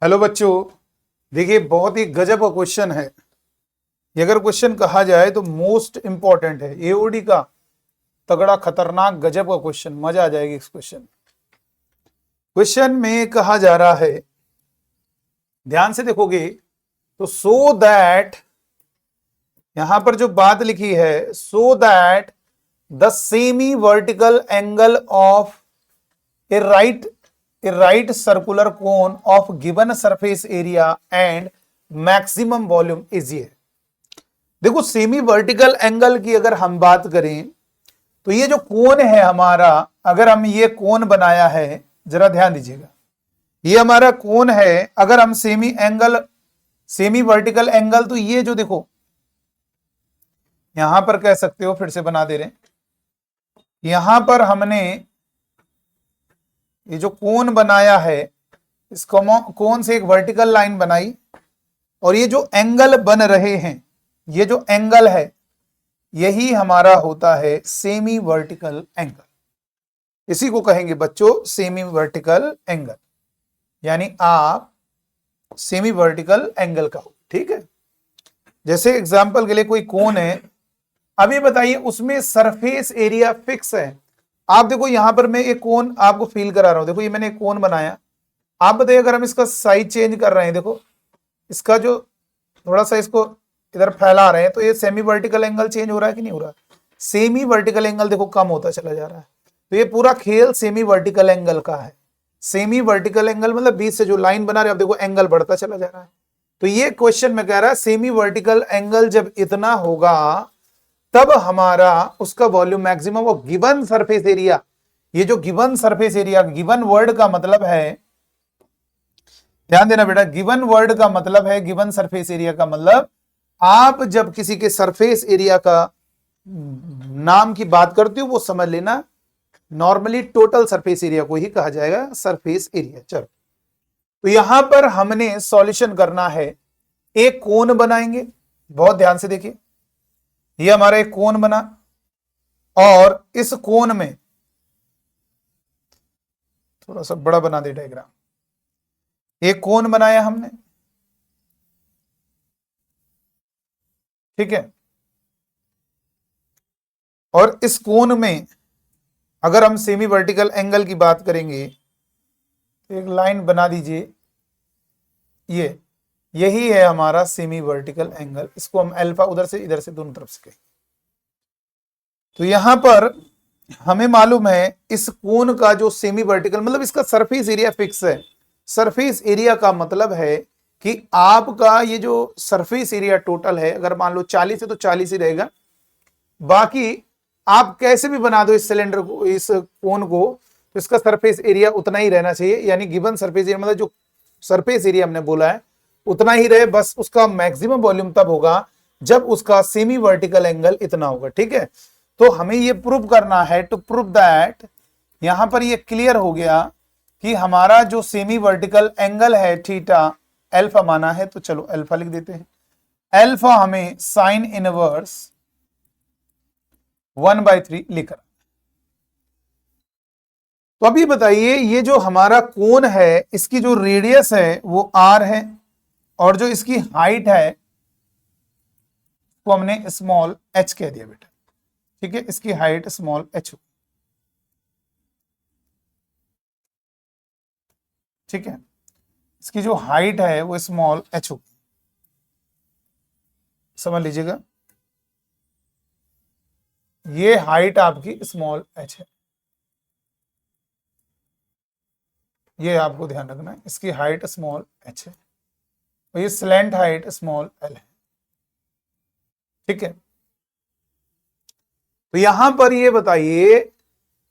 Hello बच्चों, देखिए बहुत ही गजब का क्वेश्चन है। ये अगर क्वेश्चन कहा जाए तो मोस्ट इंपॉर्टेंट है, एओडी का तगड़ा खतरनाक गजब का क्वेश्चन, मजा आ जाएगी इस क्वेश्चन में कहा जा रहा है। ध्यान से देखोगे तो सो दैट, यहां पर जो बात लिखी है, so that the semi vertical angle of A right circular cone of given surface area and maximum volume is ये। देखो सेमी वर्टिकल एंगल की अगर हम बात करें तो ये जो कोन है हमारा, अगर हम ये कोन बनाया है, जरा ध्यान दीजिएगा, ये हमारा कोन है। अगर हम सेमी वर्टिकल एंगल, तो ये जो देखो यहां पर कह सकते हो, फिर से बना दे रहे हैं, यहां पर हमने ये जो कोन बनाया है, इस कोन से एक वर्टिकल लाइन बनाई, और ये जो एंगल बन रहे हैं, ये जो एंगल है, यही हमारा होता है सेमी वर्टिकल एंगल। इसी को कहेंगे बच्चों सेमी वर्टिकल एंगल, यानी आप सेमी वर्टिकल एंगल का हो। ठीक है, जैसे एग्जांपल के लिए कोई कोन है, अभी बताइए उसमें सरफेस एरिया फिक्स है। आप देखो यहां पर मैं एक कोन आपको फील करा रहा हूं, देखो ये मैंने एक कोन बनाया। आप बताइए अगर हम इसका साइज चेंज कर रहे हैं, देखो इसका जो थोड़ा सा इसको इधर फैला रहे हैं, तो ये सेमी वर्टिकल एंगल चेंज हो रहा है कि नहीं हो रहा है? सेमी वर्टिकल एंगल देखो कम होता चला जा रहा है। तो ये पूरा खेल सेमी वर्टिकल एंगल का है। सेमी वर्टिकल एंगल मतलब बीच से जो लाइन बना रहे हैं, अब देखो एंगल बढ़ता चला जा रहा है। तो ये क्वेश्चन में कह रहा है सेमी वर्टिकल एंगल जब इतना होगा तब हमारा उसका वॉल्यूम मैक्सिमम और गिवन सरफेस एरिया, ये जो given surface area, given word का मतलब है, ध्यान देना बेटा, गिवन वर्ड का मतलब है, गिवन सरफेस एरिया का मतलब, आप जब किसी के सरफेस एरिया का नाम की बात करते हो वो समझ लेना, नॉर्मली टोटल सरफेस एरिया को ही कहा जाएगा सरफेस एरिया। चलो, तो यहां पर हमने सॉल्यूशन करना है। एक कोन बनाएंगे, बहुत ध्यान से देखिए, ये हमारा एक कोन बना, और इस कोन में थोड़ा सा बड़ा बना दे डायग्राम, एक कोन बनाया हमने, ठीक है। और इस कोन में अगर हम सेमी वर्टिकल एंगल की बात करेंगे, एक लाइन बना दीजिए, यही है हमारा सेमी वर्टिकल एंगल। इसको हम अल्फा उधर से इधर से दोनों तरफ से कहें। तो यहां पर हमें मालूम है इस कोन का जो सेमी वर्टिकल मतलब इसका सरफेस एरिया फिक्स है। सरफेस एरिया का मतलब है कि आपका ये जो सरफेस एरिया टोटल है, अगर मान लो 40 है तो 40 ही रहेगा, बाकी आप कैसे भी बना दो इस सिलेंडर को, इस कोन को, तो इसका सरफेस एरिया उतना ही रहना चाहिए। यानी गिवन सरफेस एरिया मतलब जो सरफेस एरिया हमने बोला है उतना ही रहे, बस उसका मैक्सिमम वॉल्यूम तब होगा जब उसका सेमी वर्टिकल एंगल इतना होगा। ठीक है, तो हमें ये प्रूव करना है, टू प्रूव दैट, यहां पर ये क्लियर हो गया कि हमारा जो सेमी वर्टिकल एंगल है थीटा अल्फा माना है। तो चलो अल्फा लिख देते हैं। अल्फा हमें साइन इनवर्स 1/3 लिख रहा। तो अभी बताइए ये जो हमारा कोन है, इसकी जो रेडियस है वो r है, और जो इसकी हाइट है वो हमने स्मॉल h कह दिया बेटा। ठीक है, इसकी हाइट स्मॉल h। ठीक है, इसकी जो हाइट है वो स्मॉल h होगी, समझ लीजिएगा, ये हाइट आपकी स्मॉल h है, ये आपको ध्यान रखना है, इसकी हाइट स्मॉल h है, और ये स्लैंट हाइट स्मॉल l है। ठीक है, तो यहां पर ये बताइए,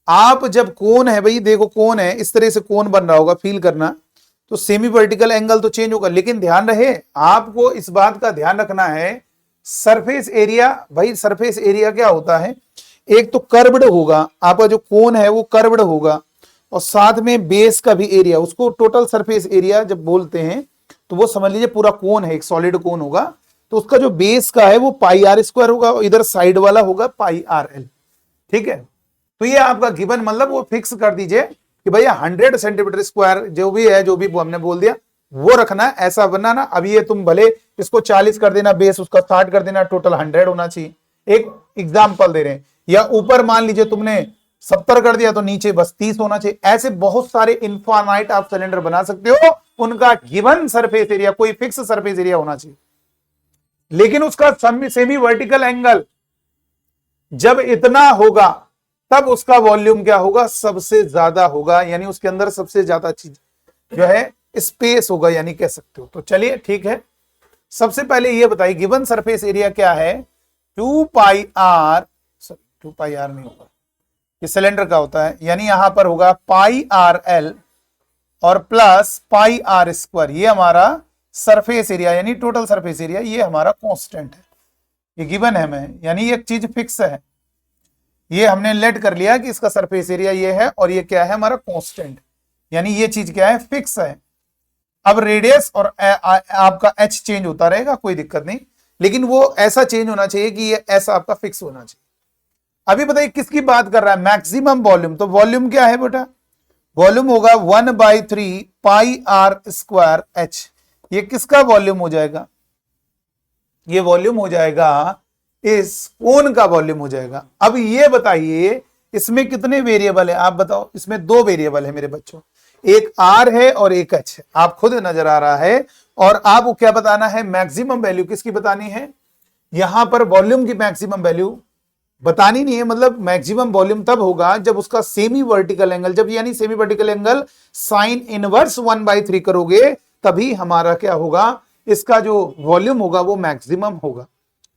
आप जब कोन है, भाई देखो कोन है, इस तरह से कोन बन रहा होगा, फील करना, तो सेमी वर्टिकल एंगल तो चेंज होगा, लेकिन ध्यान रहे आपको इस बात का ध्यान रखना है, सरफेस एरिया, भाई सरफेस एरिया क्या होता है, एक तो कर्व्ड होगा, आपका जो कोन है वो कर्व्ड होगा, और साथ में बेस का भी एरिया, उसको टोटल सरफेस एरिया जब बोलते हैं तो वो समझ लीजिए पूरा कोन है, एक सॉलिड कोन होगा, तो उसका जो बेस का है वो पाई आर स्क्वायर होगा, और इधर साइड वाला होगा पाई आर एल। ठीक है, तो ये आपका गिवन मतलब वो फिक्स कर दीजिए कि भैया 100 सेंटीमीटर स्क्वायर जो भी है, जो भी हमने बोल दिया वो रखना, ऐसा बनाना। अभी ये तुम भले इसको 40 कर देना, बेस उसका 60 कर देना, टोटल 100 होना चाहिए। एक एग्जाम्पल दे रहे हैं। या ऊपर मान लीजिए तुमने 70 कर दिया तो नीचे बस 30 होना चाहिए। ऐसे बहुत सारे इनफाइनाइट आप सिलेंडर बना सकते हो, उनका गिवन सरफेस एरिया कोई फिक्स सरफेस एरिया होना चाहिए, लेकिन उसका सेमी वर्टिकल एंगल जब इतना होगा तब उसका वॉल्यूम क्या होगा, सबसे ज्यादा होगा, यानी उसके अंदर सबसे ज्यादा चीज जो है स्पेस होगा, यानी कह सकते हो। तो चलिए ठीक है, सबसे पहले ये बताइए गिवन सरफेस एरिया क्या है, 2 pi are, sorry 2 pi are नहीं होगा, ये सिलेंडर का होता है, यानी यहां पर होगा पाई आर एल और प्लस पाई आर स्क्वायर, ये हमारा सरफेस एरिया यानी टोटल सरफेस एरिया, ये हमारा कांस्टेंट है, ये गिवन है हमें, यानी एक चीज फिक्स है, ये हमने लेट कर लिया कि इसका सरफेस एरिया ये है और ये क्या है हमारा कांस्टेंट, यानी ये चीज क्या है, फिक्स है। अब रेडियस और आपका एच चेंज होता रहेगा, कोई दिक्कत नहीं, लेकिन वो ऐसा चेंज होना चाहिए कि ये ऐसा आपका फिक्स होना चाहिए। अभी बताइए किसकी बात कर रहा है, मैक्सिमम वॉल्यूम। तो वॉल्यूम क्या है बेटा, वॉल्यूम होगा 1/3 पाई आर स्क्वायर एच। ये किसका वॉल्यूम हो जाएगा, ये वॉल्यूम हो जाएगा इस कोन का वॉल्यूम हो जाएगा। अब ये बताइए इसमें कितने वेरिएबल है, आप बताओ। इसमें 2 वेरिएबल है मेरे बच्चों, एक आर है और एक एच है, आप खुद नजर आ रहा है। और आपको क्या बताना है, मैक्सिमम वैल्यू किसकी बतानी है, यहां पर वॉल्यूम की मैक्सिमम वैल्यू बतानी नहीं है, मतलब मैक्सिमम वॉल्यूम तब होगा जब उसका सेमी वर्टिकल एंगल, जब यानी semi vertical angle sine inverse 1/3 करोगे तभी हमारा क्या होगा, इसका जो वॉल्यूम होगा वो मैक्सिमम होगा।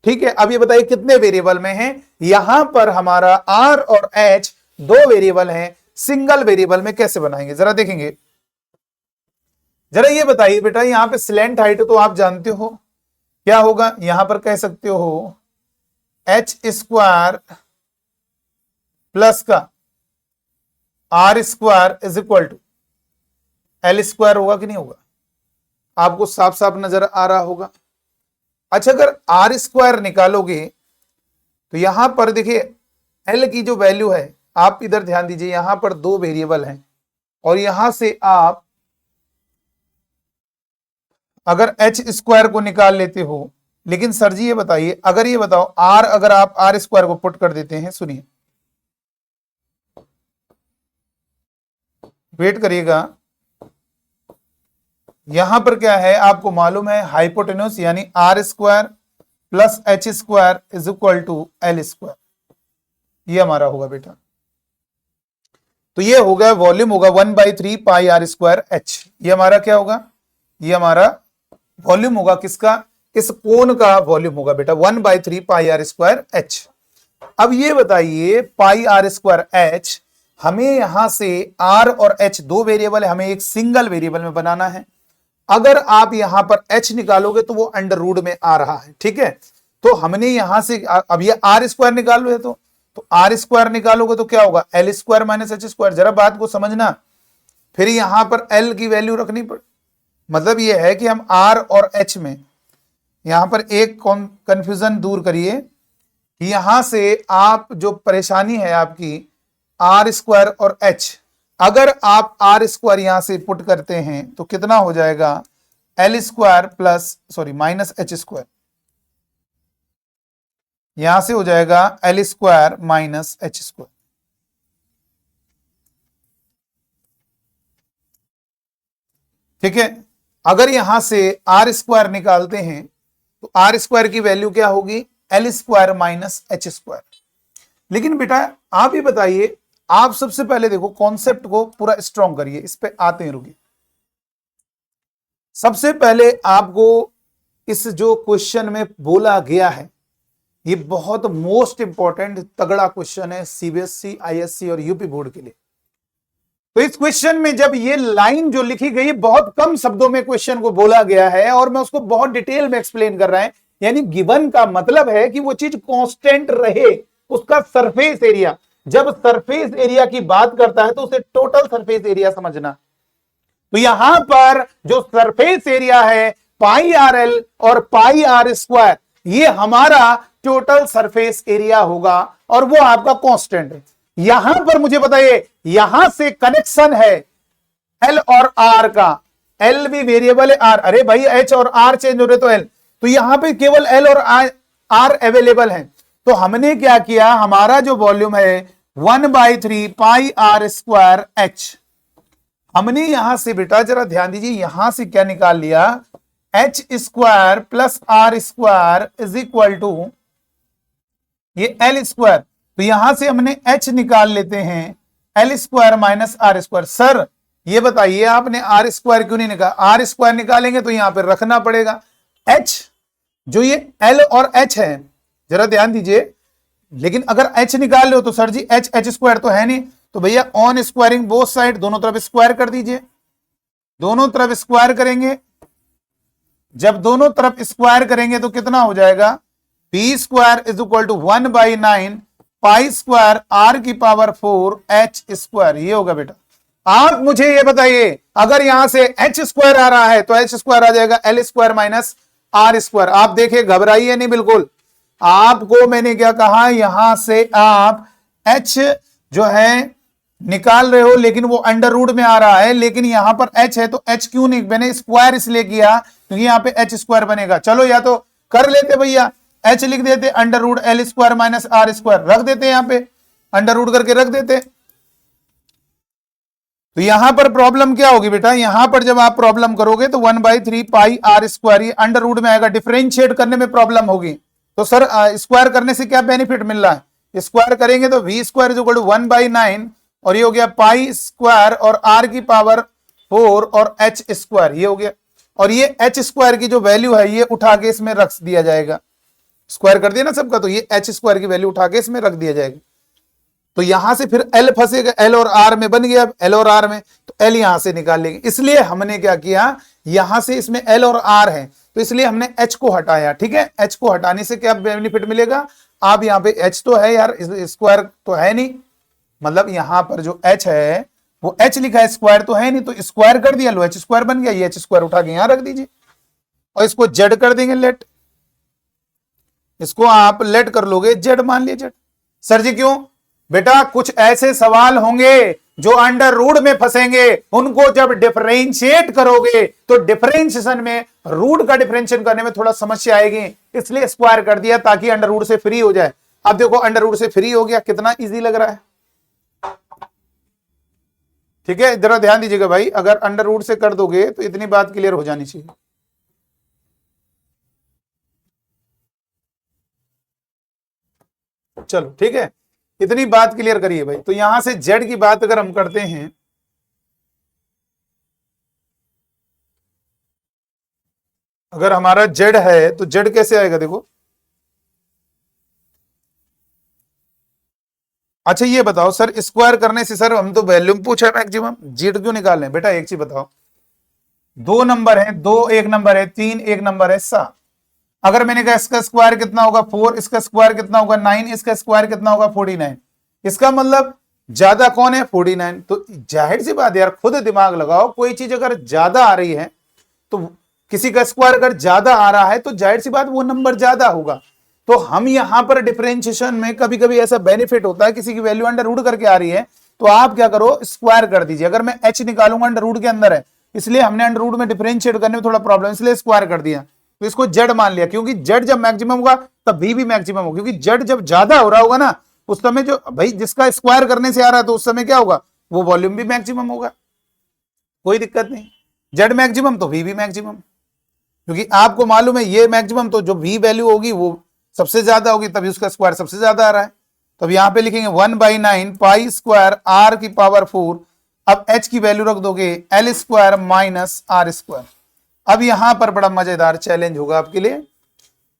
ठीक है, अब ये बताइए कितने वेरिएबल में है, यहां पर हमारा आर और एच 2 वेरिएबल हैं, सिंगल वेरिएबल में कैसे बनाएंगे जरा देखेंगे। जरा ये बताइए बेटा, यहां पे स्लैंट हाइट तो आप जानते हो क्या होगा, यहां पर कह सकते हो एच स्क्वायर प्लस का R square is equal to L square होगा कि नहीं होगा, आपको साफ साफ नजर आ रहा होगा। अच्छा, अगर आर स्क्वायर निकालोगे तो यहां पर देखिए एल की जो वैल्यू है, आप इधर ध्यान दीजिए, यहां पर 2 वेरिएबल हैं और यहां से आप अगर एच स्क्वायर को निकाल लेते हो, लेकिन सर जी ये बताइए, अगर ये बताओ आर, अगर आप आर स्क्वायर को पुट कर देते हैं, सुनिए वेट करिएगा, यहां पर क्या है आपको मालूम है, हाइपोटेन्यूस यानी R square plus H square is equal to L square, ये हमारा होगा बेटा। तो ये होगा वॉल्यूम होगा 1/3 पाई आर स्क्वायर एच, ये हमारा क्या होगा, ये हमारा वॉल्यूम होगा किसका, इस कोन का वॉल्यूम होगा बेटा 1/3 पाई आर स्क्वायर एच। अब ये बताइए पाई आर स्क्वायर एच, हमें यहां से आर और एच 2 वेरिएबल है, हमें एक सिंगल वेरिएबल में बनाना है। अगर आप यहां पर एच निकालोगे तो वो अंडर रूट में आ रहा है, ठीक है। तो हमने यहां से अब ये आर स्क्वायर निकाल लो, तो आर स्क्वायर निकालोगे तो क्या होगा, L square minus H square. जरा बात को समझना, फिर यहां पर एल की वैल्यू रखनी पड़, मतलब ये है कि हम आर और एच में यहां पर एक कंफ्यूजन दूर करिए कि यहां से आप जो परेशानी है आपकी आर स्क्वायर और एच, अगर आप आर स्क्वायर यहां से पुट करते हैं तो कितना हो जाएगा, L square plus sorry minus H square, यहां से हो जाएगा L square minus H square. ठीक है, अगर यहां से आर स्क्वायर निकालते हैं तो आर स्क्वायर की वैल्यू क्या होगी, L square minus H square. लेकिन बेटा आप ही बताइए, आप सबसे पहले देखो कॉन्सेप्ट को पूरा स्ट्रॉन्ग करिए, इस पे आते हैं, रुकिए। सबसे पहले आपको इस जो क्वेश्चन में बोला गया है, ये बहुत मोस्ट इंपॉर्टेंट तगड़ा क्वेश्चन है सीबीएसई, आईएससी और यूपी बोर्ड के लिए। तो इस क्वेश्चन में जब ये लाइन जो लिखी गई, बहुत कम शब्दों में क्वेश्चन को बोला गया है और मैं उसको बहुत डिटेल में एक्सप्लेन कर रहा है, यानी गिवन का मतलब है कि वो चीज कांस्टेंट रहे, उसका सरफेस एरिया। जब सरफेस एरिया की बात करता है तो उसे टोटल सरफेस एरिया समझना। तो यहां पर जो सरफेस एरिया है पाई आर एल और पाई आर स्क्वायर, ये हमारा टोटल सरफेस एरिया होगा और वो आपका कांस्टेंट है। यहां पर मुझे बताइए, यहां से कनेक्शन है एल और आर का, एल भी वेरिएबल है, आर, अरे भाई एच और आर चेंज हो रहे तो एल, तो यहां पे केवल एल और आर अवेलेबल है। तो हमने क्या किया, हमारा जो वॉल्यूम है 1/3 पाई आर स्क्वायर एच, हमने यहां से बेटा जरा ध्यान दीजिए, यहां से क्या निकाल लिया, H square plus R square is equal to ये एल स्क्वायर। तो यहां से हमने एच निकाल लेते हैं, L square minus R square. Sir ये बताइए आपने आर स्क्वायर क्यों नहीं निकाला, आर स्क्वायर निकालेंगे तो यहां पर रखना पड़ेगा एच, जो ये एल और एच है, जरा ध्यान दीजिए, लेकिन अगर एच निकाल लो तो सर जी एच एच स्क्वायर तो है नहीं, तो भैया ऑन स्क्वायरिंग बोथ साइड, दोनों तरफ स्क्वायर कर दीजिए, दोनों तरफ स्क्वायर करेंगे, जब दोनों तरफ स्क्वायर करेंगे तो कितना हो जाएगा, B square is equal to 1/9 pi square R की पावर 4 एच स्क्वायर, ये होगा बेटा। आप मुझे ये बताइए, अगर यहां से एच स्क्वायर आ रहा है तो एच स्क्वायर आ जाएगा L square minus R square. आप देखिए घबराइए नहीं बिल्कुल, आपको मैंने क्या कहा, यहां से आप एच जो है निकाल रहे हो लेकिन वो अंडर रूट में आ रहा है, लेकिन यहां पर एच है तो एच क्यों नहीं, मैंने स्क्वायर इसलिए किया क्योंकि यहां पे एच स्क्वायर बनेगा। चलो या तो कर लेते भैया, एच लिख देते under root L square minus R square, रख देते यहां पे अंडर रूट करके रख देते। तो यहां पर प्रॉब्लम क्या होगी बेटा, यहां पर जब आप प्रॉब्लम करोगे तो 1/3 पाई आर स्क्वायर ये अंडर रूट में आएगा, डिफरेंशिएट करने में प्रॉब्लम होगी। तो सर स्क्वायर करने से क्या बेनिफिट मिल रहा है, स्क्वायर करेंगे तो V square is equal to 1/9 और ये हो गया पाई स्क्वायर और आर की पावर 4 और एच स्क्वायर, ये हो गया। और ये एच स्क्वायर की जो वैल्यू है ये उठा के इसमें रख दिया जाएगा, स्क्वायर कर दिया ना सबका, तो ये एच स्क्वायर की वैल्यू उठा के इसमें रख दिया जाएगा। तो यहां से फिर एल फंसेगा, एल और आर में बन गया, एल और आर में, तो एल यहां से निकाल लेंगे। इसलिए हमने क्या किया, यहां से इसमें एल और आर है तो इसलिए हमने एच को हटाया, ठीक है। एच को हटाने से क्या बेनिफिट मिलेगा, आप यहां पे एच तो है यार, स्क्वायर तो है नहीं, मतलब यहां पर जो एच है वो एच लिखा है, स्क्वायर तो है नहीं, तो स्क्वायर कर दिया, लो एच स्क्वायर बन गया, ये एच स्क्वायर उठा के यहां रख दीजिए और इसको जेड कर देंगे, लेट, इसको आप लेट कर लोगे, जेड मान लिया जेड। सर जी क्यों बेटा, कुछ ऐसे सवाल होंगे जो अंडर रूट में फंसेंगे, उनको जब डिफरेंशिएट करोगे तो डिफरेंशिएशन में रूट का डिफरेंशिएट करने में थोड़ा समस्या आएगी, इसलिए स्क्वायर कर दिया ताकि अंडर रूट से फ्री हो जाए। अब देखो अंडर रूट से फ्री हो गया, कितना इजी लग रहा है, ठीक है। जरा ध्यान दीजिएगा भाई, अगर अंडर रूट से कर दोगे तो इतनी बात क्लियर हो जानी चाहिए। चलो ठीक है, इतनी बात क्लियर करिए भाई। तो यहां से जेड की बात अगर हम करते हैं, अगर हमारा जेड है तो जेड कैसे आएगा, देखो अच्छा ये बताओ सर, स्क्वायर करने से सर हम तो वैल्यूम पूछा मैक्सिमम, जेड क्यों निकाल रहे हैं बेटा, एक चीज बताओ, 2 नंबर है, 2 एक नंबर है, 3 एक नंबर है, 7, अगर मैंने कहा इसका स्क्वायर कितना होगा 4, इसका स्क्वायर कितना होगा 9, इसका स्क्वायर कितना होगा 49, इसका मतलब ज्यादा कौन है 49। तो जाहिर सी बात है यार, खुद दिमाग लगाओ, कोई चीज अगर ज्यादा आ रही है तो किसी का स्क्वायर अगर ज्यादा आ रहा है तो जाहिर सी बात वो नंबर ज्यादा होगा। तो हम यहां पर डिफरेंशिएशन में कभी कभी ऐसा बेनिफिट होता है, किसी की वैल्यू अंडर रूट करके आ रही है तो आप क्या करो, स्क्वायर कर दीजिए। अगर मैं एच निकालूंगा अंडर रूट के अंदर है, इसलिए हमने अंडर रूट में डिफरेंशिएट करने में थोड़ा प्रॉब्लम, इसलिए स्क्वायर कर दिया, तो इसको जेड मान लिया, क्योंकि जेड जब मैक्सिमम होगा तब भी मैक्सिमम होगा, क्योंकि जेड जब ज्यादा हो रहा होगा ना उस समय जो भाई जिसका स्क्वायर करने से आ रहा है तो उस समय क्या होगा, वो वॉल्यूम भी मैक्सिमम होगा, कोई दिक्कत नहीं। जेड मैक्सिमम तो वी भी मैक्सिमम, क्योंकि आपको मालूम है ये मैक्सिमम तो जो वी वैल्यू होगी वो सबसे ज्यादा होगी, तभी उसका स्क्वायर सबसे ज्यादा आ रहा है। तो अब यहां पे लिखेंगे 1/9 पाई स्क्वायर आर की पावर 4, अब एच की वैल्यू रख दोगे L square minus R square. अब यहां पर बड़ा मजेदार चैलेंज होगा आपके लिए,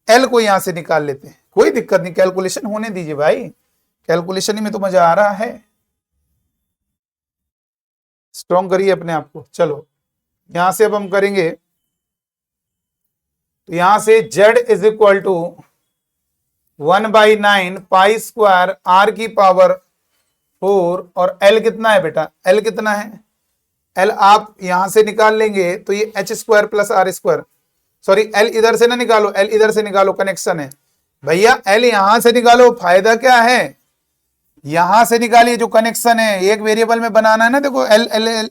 एल को यहां से निकाल लेते हैं, कोई दिक्कत नहीं, कैलकुलेशन होने दीजिए भाई, कैलकुलेशन ही में तो मजा आ रहा है, स्ट्रॉन्ग करिए अपने आप को। चलो यहां से अब हम करेंगे, तो यहां से z is equal to 1/9 pi square R की पावर 4 और l कितना है बेटा, l कितना है, l आप यहां से निकाल लेंगे तो ये h square plus R square, sorry l इधर से ना निकालो, l इधर से निकालो, कनेक्शन है भैया, l यहां से निकालो, फायदा क्या है, यहां से निकालिए जो कनेक्शन है, एक वेरिएबल में बनाना है ना, देखो l l l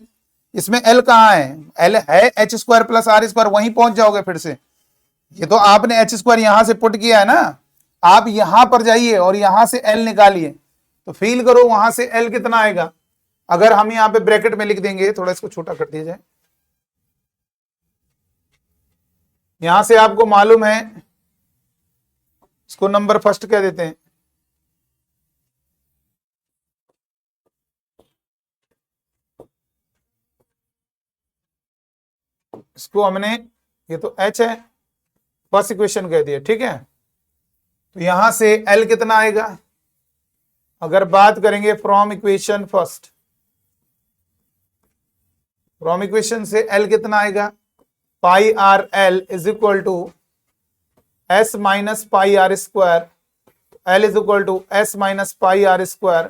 इसमें एल कहाँ है, एल है H square plus R square, वहीं पहुंच जाओगे फिर से। ये तो आपने एच स्क्वायर यहां से पुट किया है ना, आप यहां पर जाइए और यहां से एल निकालिए, तो फील करो वहां से एल कितना आएगा। अगर हम यहां पे ब्रैकेट में लिख देंगे, थोड़ा इसको छोटा कर दिया जाए, यहां से आपको मालूम है, इसको नंबर फर्स्ट कह देते हैं, इसको हमने, ये तो एच है, फर्स्ट इक्वेशन कह दिया, ठीक है। तो यहां से एल कितना आएगा, अगर बात करेंगे from equation first, from equation से एल कितना आएगा, pi R L is equal to S minus pi R square, L is equal to S minus pi R square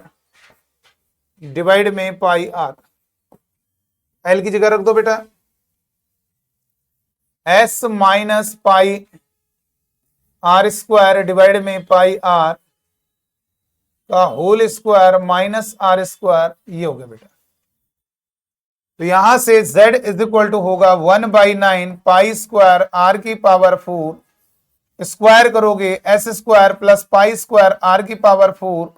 divide में पाई आर। एल की जगह रख दो बेटा, S minus pi R square divide में pi R का whole square minus R square, ये हो गया बेटा। तो यहां से z इज इक्वल टू होगा 1/9 पाई स्क्वायर आर की पावर 4, स्क्वायर करोगे S square plus pi square R की power 4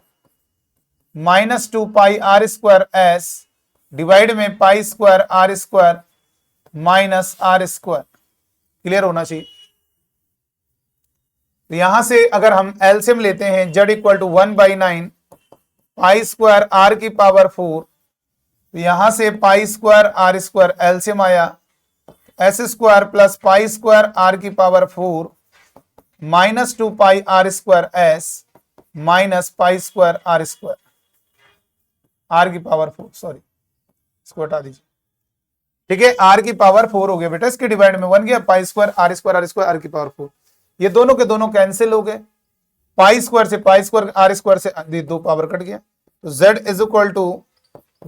minus 2 pi R square S divide में pi square R square minus R square. Clear होना चाहिए। तो यहां से अगर हम एलसीएम लेते हैं, z equal to 1/9 pi square R की पावर 4, तो यहां से pi square R square LCM आया, S square plus pi square R की power 4 minus 2 pi R square S minus pi square R square, R की power 4, sorry इसको हटा दीजिए, ठीक है। आर की पावर 4 हो गया बेटा, इसके डिवाइड में 1 गया, pi square R square R square R की पावर 4, ये दोनों के दोनों कैंसिल हो गए, पाई स्क्वायर से पाई स्क्वायर आर स्क्वायर से 2 पावर कट गया, तो z is equal to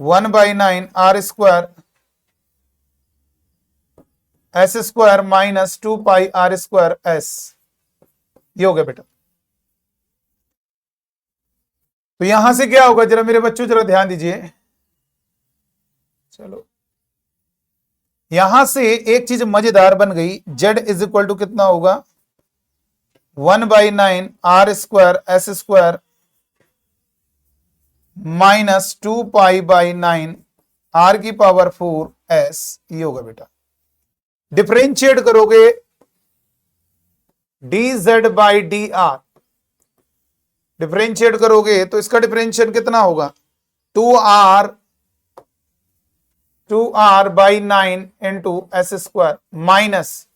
1/9 R square S square minus 2 pi R square S, ये हो गया बेटा। तो यहां से क्या होगा, जरा मेरे बच्चों जरा ध्यान दीजिए, चलो यहां से एक चीज मजेदार बन गई, z इज इक्वल टू कितना होगा 1/9 R square S square minus 2 pi by 9 R की पावर 4 एस, ये होगा बेटा। डिफरेंशिएट करोगे dz by D R, differentiate करोगे तो इसका डिफरेंशिएट कितना होगा 2r by 9 into S square minus,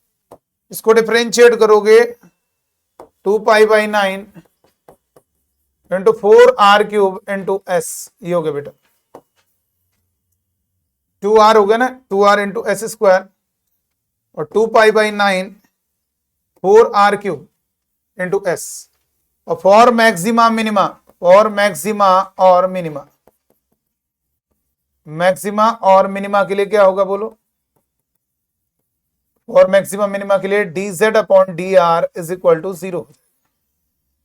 इसको डिफरेंशिएट करोगे 2 pi by 9 into 4r cube into S, ये हो गया बेटा। 2r हो गया ना, 2r इंटू एस स्क्वायर और 2 pi by 9 4r cube into S, और for maxima minima, for maxima और मिनिमा, मैक्सिमा और मिनिमा के लिए क्या होगा बोलो, फॉर मैक्सिमा मिनिमा के लिए dz upon D R is equal to 0,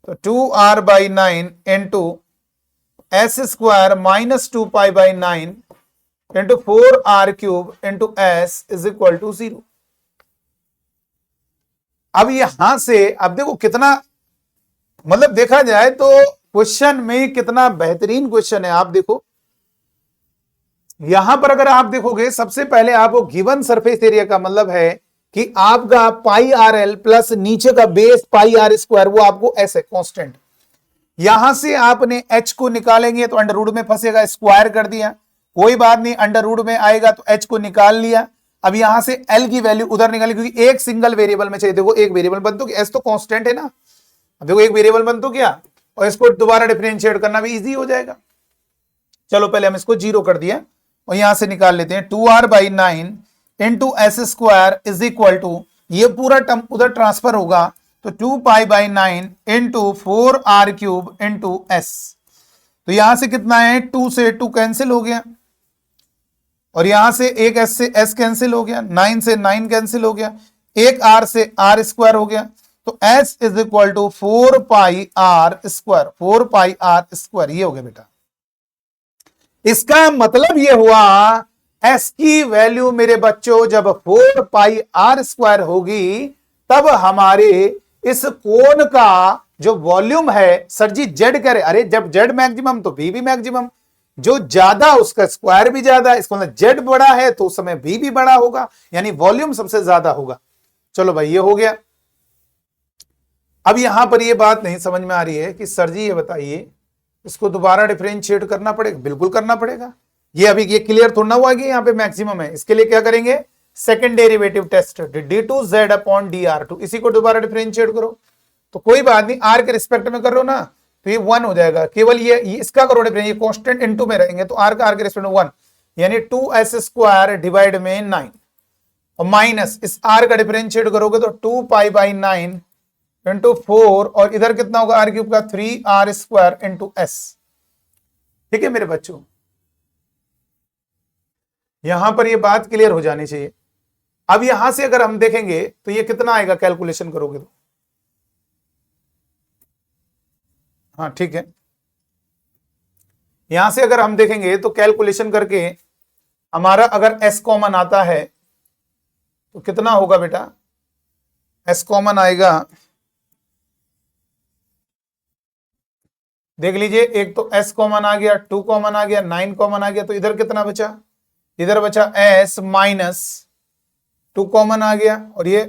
तो 2r by 9 into S square minus 2 pi by 9 into 4r cube into S is equal to 0। अब यहां से अब देखो कितना, मतलब देखा जाए तो क्वेश्चन में कितना बेहतरीन क्वेश्चन है। आप देखो यहां पर अगर आप देखोगे, सबसे पहले आपको गिवन सरफेस एरिया का मतलब है कि आपका पाई आर एल प्लस नीचे का बेस पाई आर स्क्वायर, वो आपको ऐसे कांस्टेंट, यहां से आपने एच को निकालेंगे तो अंडर रूट में फंसेगा, स्क्वायर कर दिया, कोई बात नहीं, अंडर रूट में आएगा तो एच को निकाल लिया। अब यहां से एल की वैल्यू उधर निकाली, क्योंकि एक सिंगल वेरिएबल में चाहिए। देखो एक वेरिएबल बन तो, एस तो कांस्टेंट है ना, देखो एक वेरिएबल बन तो क्या, और इसको दोबारा डिफरेंशिएट करना भी इजी हो जाएगा। चलो पहले हम इसको 0 कर दिया और यहां से निकाल लेते हैं, 2r by 9 into S square is equal to, ये पूरा टर्म उधर ट्रांसफर होगा, तो 2 pi by 9 into 4r cube into S, तो यहां से कितना है 2 से 2 कैंसिल हो गया, और यहां से एक एस से एस कैंसिल हो गया, 9 से 9 कैंसिल हो गया, एक आर से आर स्क्वायर हो गया, तो S is equal to 4 pi R square, 4 pi R square, ये हो गया बेटा। इसका मतलब ये हुआ एस की वैल्यू मेरे बच्चों जब 4 पाई आर स्क्वायर होगी तब हमारे इस कोण का जो वॉल्यूम है, सर जी जेड कह रहे, अरे जब जेड मैक्सिमम तो बी भी मैक्सिमम, जो ज्यादा उसका स्क्वायर भी ज्यादा, इसको मतलब जेड बड़ा है तो उस समय बी भी बड़ा होगा, यानी वॉल्यूम सबसे ज्यादा होगा। चलो भाई ये हो गया। अब यहां पर ये बात नहीं समझ में आ रही है कि सर जी ये बताइए इसको दोबारा डिफरेंशिएट करना पड़ेगा? बिल्कुल करना पड़ेगा। ये अभी ये क्लियर थोड़ा ना हुआ कि यहां पे मैक्सिमम है, इसके लिए क्या करेंगे, second derivative test, d2z upon dr2, इसी को दोबारा डिफरेंशिएट करो। तो कोई बात नहीं, आर के रिस्पेक्ट में कर रहे हो ना तो ये 1 हो जाएगा, केवल ये इसका करो डिफरेंस, ये कांस्टेंट इनटू में रहेंगे तो आर का आर के रिस्पेक्ट में 1, यानी 2s स्क्वायर डिवाइड में 9 और माइनस इस आर का डिफरेंशिएट करोगे तो 2 पाई बाई 9 इंटू 4 और इधर कितना होगा आर क्यूब का 3r स्क्वायर इंटू एस। ठीक है मेरे बच्चों, यहां पर ये बात क्लियर हो जानी चाहिए। अब यहां से अगर हम देखेंगे तो ये कितना आएगा कैलकुलेशन करोगे तो, हाँ ठीक है, यहां से अगर हम देखेंगे तो कैलकुलेशन करके हमारा अगर s कॉमन आता है तो कितना होगा बेटा, s कॉमन आएगा, देख लीजिए, एक तो s कॉमन आ गया, 2 कॉमन आ गया, 9 कॉमन आ गया, तो इधर कितना बचा, इधर बचा s माइनस 2 कॉमन आ गया और ये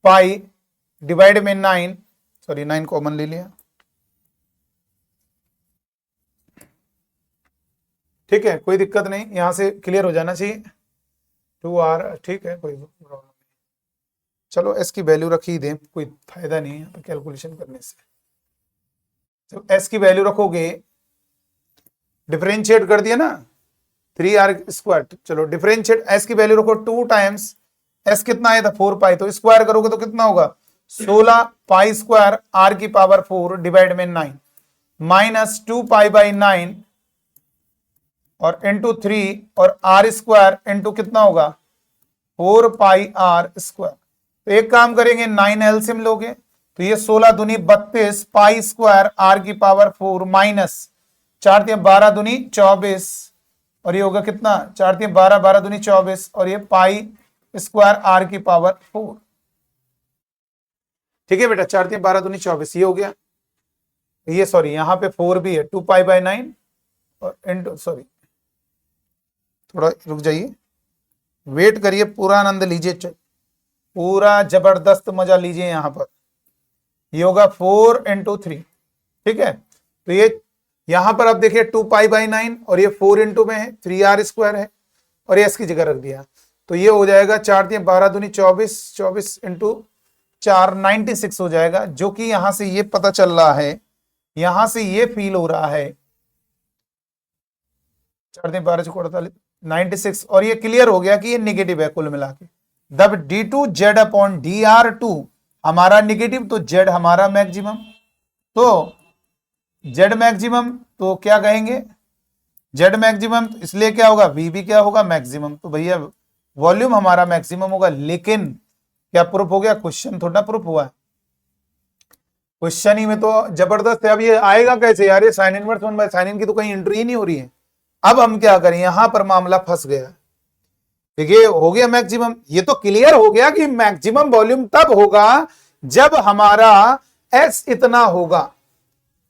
पाई डिवाइड में 9, सॉरी 9 कॉमन ले लिया। ठीक है, कोई दिक्कत नहीं, यहां से क्लियर हो जाना चाहिए, 2r, ठीक है, कोई प्रॉब्लम नहीं। चलो s की वैल्यू रख ही दें, कोई फायदा नहीं है कैलकुलेशन करने से। जब s की वैल्यू रखोगे, डिफरेंशिएट कर दिया ना 3r स्क्वायर, चलो डिफरेंशिएट s की वैल्यू रखो 2 टाइम्स s कितना आया था 4 पाई, तो स्क्वायर करोगे तो कितना होगा 16 पाई स्क्वायर r की पावर 4 डिवाइड में 9 माइनस 2 पाई बाई 9 और इंटू 3 और r स्क्वायर इंटू कितना होगा 4 पाई r स्क्वायर। तो एक काम करेंगे 9 एलसीएम लोगे तो ये 16 दूनी 32 पाई स्क्वायर r की पावर 4 माइनस 4 3 12 दूनी 24 और ये होगा कितना 4 3 12 12 दूनी 24 और ये पाई स्क्वायर r की पावर 4। ठीक है बेटा, 4 3 12 दूनी 24 ये हो गया, ये सॉरी यहां पे 4 भी है, 2 पाई बाई 9 और इंटू, सॉरी थोड़ा रुक जाइए, वेट करिए, पूरा आनंद लीजिए, पूरा जबरदस्त मजा लीजिए। यहां पर ये होगा 4 इंटू 3, ठीक है, तो ये यहां पर आप देखिए 2 पाई बाई 9 और ये 4 इंटू में है 3r स्क्वायर है और ये इसकी जगह रख दिया, तो ये हो जाएगा 4 3 12 दूनी 24, 24 इंटू 4 96 हो जाएगा, जो कि यहां से ये पता चल रहा है, यहां से ये फील हो रहा है 4 3 12 48 96, और ये क्लियर हो गया कि ये निगेटिव है कुल मिला के। जब d2z अपॉन dr2 हमारा निगेटिव तो z हमारा मैक्सिमम, तो z मैक्सिमम तो क्या कहेंगे z मैक्सिमम, तो इसलिए क्या होगा v भी क्या होगा मैक्सिमम, तो भैया वॉल्यूम हमारा मैक्सिमम होगा। लेकिन क्या प्रूफ हो गया, क्वेश्चन थोड़ा प्रूफ हुआ है, क्वेश्चन ही में तो जबरदस्त है। अब ये आएगा कैसे यार, ये साइन इनवर्स 1 बाय साइन इन की तो कहीं एंट्री ही नहीं हो रही है। अब हम क्या करें, यहां पर मामला फंस गया, देखिए हो गया मैक्सिमम, ये तो क्लियर हो गया कि मैक्सिमम वॉल्यूम तब होगा जब हमारा s इतना होगा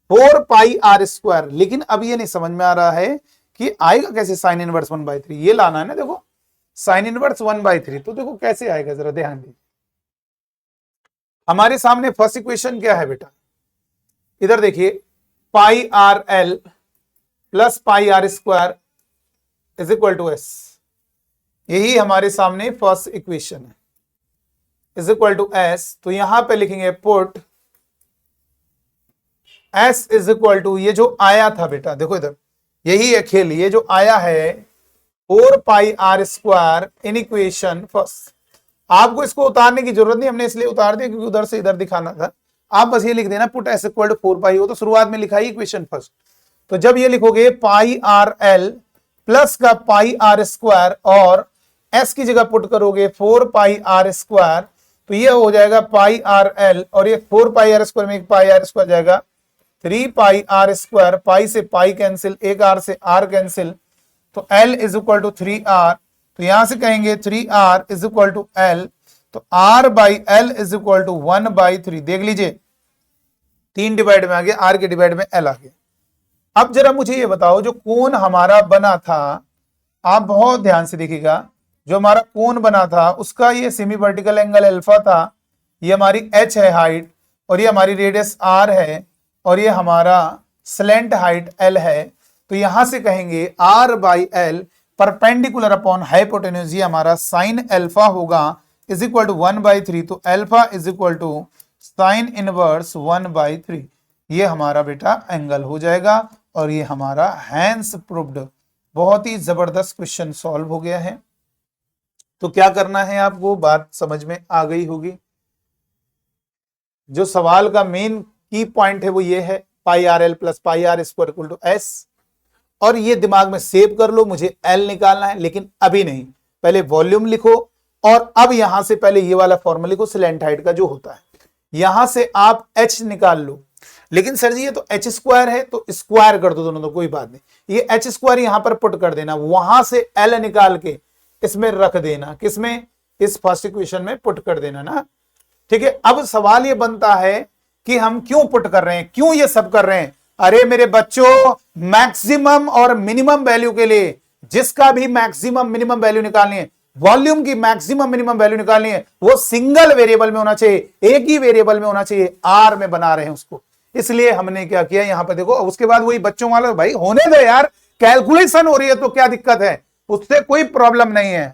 4 पाई r स्क्वायर। लेकिन अब ये नहीं समझ में आ रहा है कि आएगा कैसे साइन इनवर्स 1/3, ये लाना है ना, देखो साइन इनवर्स 1/3, तो देखो कैसे आएगा, जरा ध्यान दीजिए। हमारे सामने फर्स्ट इक्वेशन क्या है बेटा, इधर देखिए pi R L plus pi R square is equal to S, यही हमारे सामने फर्स्ट इक्वेशन है, इज इक्वल टू एस। तो यहां पे लिखेंगे put S is equal to, ये जो आया था बेटा देखो इधर, यही है खेल, ये जो आया है 4 pi R square in equation first. आपको इसको उतारने की जरूरत नहीं, हमने इसलिए उतार दिया क्योंकि उधर से इधर दिखाना था। आप बस ये लिख देना पुट एस इक्वल टू 4 पाई, हो तो शुरुआत में लिखा ही इक्वेशन फर्स्ट। तो जब ये लिखोगे पाई आर एल प्लस का पाई आर स्क्वायर और एस की जगह पुट करोगे 4 पाई आर स्क्वायर, तो ये हो जाएगा पाई आर एल और ये 4 पाई आर स्क्वायर में एक पाई आर स्क्वायर जाएगा 3 पाई आर स्क्वायर, पाई से पाई कैंसिल, एक आर से आर कैंसिल, तो L is equal to 3R, तो यहां से कहेंगे 3R is equal to L, तो R by L is equal to 1/3। देख लीजिए 3 डिवाइड में आ गया, R के डिवाइड में L आ गया। अब जरा मुझे ये बताओ, जो कोण हमारा बना था, आप बहुत ध्यान से देखिएगा, जो हमारा कोण बना था उसका ये सेमी वर्टिकल एंगल अल्फा था, ये हमारी h है हाइट, और ये हमारी रेडियस r है, और ये हमारा स्लेंट हाइट l है। तो यहां से कहेंगे r by L perpendicular upon hypotenuse, ये हमारा साइन अल्फा होगा इज इक्वल टू 1/3, तो alpha is equal to sine inverse 1/3। ये हमारा बेटा एंगल हो जाएगा, और ये हमारा हैंस प्रूव्ड। बहुत ही जबरदस्त क्वेश्चन सॉल्व हो गया है। तो क्या करना है आपको, बात समझ में आ गई होगी। जो सवाल का मेन की पॉइंट है वो ये है, pi R L plus pi R square equal to S, और ये दिमाग में सेव कर लो, मुझे एल निकालना है, लेकिन अभी नहीं, पहले वॉल्यूम लिखो, और अब यहां से पहले ये वाला फॉर्मूला लिखो स्लेंट हाइट का जो होता है, यहां से आप एच निकाल लो। लेकिन सर जी ये तो एच स्क्वायर है, तो स्क्वायर कर दो दोनों, तो कोई बात नहीं, ये एच स्क्वायर यहां पर पुट कर देना, वहां से एल निकाल के इसमें रख देना, किसमें, इस फर्स्ट इक्वेशन में पुट कर देना ना। ठीक है, अब सवाल ये बनता है कि हम क्यों पुट कर रहे हैं, क्यों ये सब कर रहे हैं। अरे मेरे बच्चों, मैक्सिमम और मिनिमम वैल्यू के लिए, जिसका भी मैक्सिमम मिनिमम वैल्यू निकालनी है, वॉल्यूम की मैक्सिमम मिनिमम वैल्यू निकालनी है, वो सिंगल वेरिएबल में होना चाहिए, एक ही वेरिएबल में होना चाहिए, आर में बना रहे हैं उसको। इसलिए हमने क्या किया, यहां पर देखो, उसके बाद वही बच्चों वाला, भाई होने दो यार, कैलकुलेशन हो रही है तो क्या दिक्कत है, उससे कोई प्रॉब्लम नहीं है।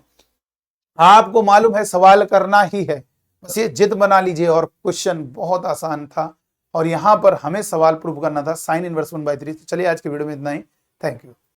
आपको मालूम है सवाल करना ही है, बस ये जिद बना लीजिए। और क्वेश्चन बहुत आसान था, और यहां पर हमें सवाल प्रूव करना था साइन इनवर्स 1/3। चलिए आज की वीडियो में इतना ही, थैंक यू।